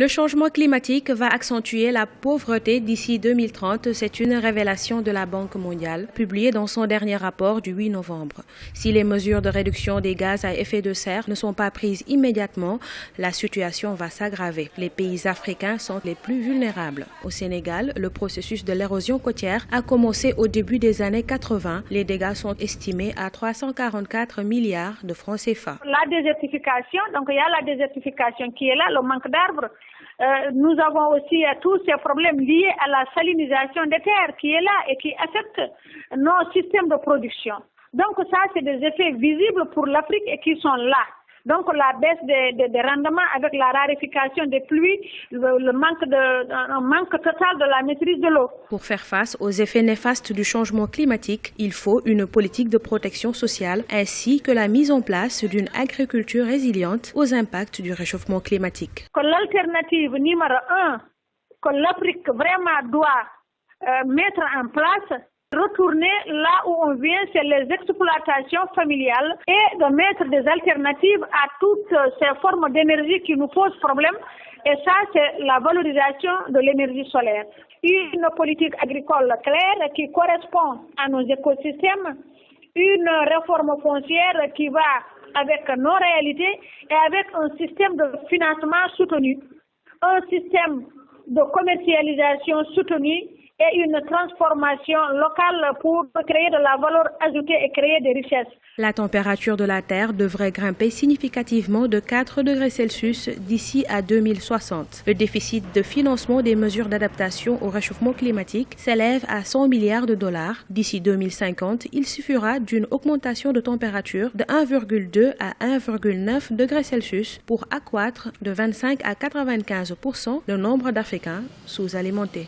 Le changement climatique va accentuer la pauvreté d'ici 2030. C'est une révélation de la Banque mondiale, publiée dans son dernier rapport du 8 novembre. Si les mesures de réduction des gaz à effet de serre ne sont pas prises immédiatement, la situation va s'aggraver. Les pays africains sont les plus vulnérables. Au Sénégal, le processus de l'érosion côtière a commencé au début des années 80. Les dégâts sont estimés à 344 milliards de francs CFA. La désertification, donc il y a la désertification qui est là, le manque d'arbres. Nous avons aussi tous ces problèmes liés à la salinisation des terres qui est là et qui affecte nos systèmes de production. Donc ça, c'est des effets visibles pour l'Afrique et qui sont là. Donc la baisse des rendements avec la raréfaction des pluies, le manque total de la maîtrise de l'eau. Pour faire face aux effets néfastes du changement climatique, il faut une politique de protection sociale ainsi que la mise en place d'une agriculture résiliente aux impacts du réchauffement climatique. Que l'alternative numéro 1 que l'Afrique vraiment doit mettre en place, retourner là où on vient, c'est les exploitations familiales et de mettre des alternatives à toutes ces formes d'énergie qui nous posent problème. Et ça, c'est la valorisation de l'énergie solaire. Une politique agricole claire qui correspond à nos écosystèmes, une réforme foncière qui va avec nos réalités et avec un système de financement soutenu, un système de commercialisation soutenu et une transformation locale pour créer de la valeur ajoutée et créer des richesses. La température de la Terre devrait grimper significativement de 4 degrés Celsius d'ici à 2060. Le déficit de financement des mesures d'adaptation au réchauffement climatique s'élève à 100 milliards de dollars. D'ici 2050, il suffira d'une augmentation de température de 1,2 à 1,9 degrés Celsius pour accroître de 25 à 95% le nombre d'Africains sous-alimentés.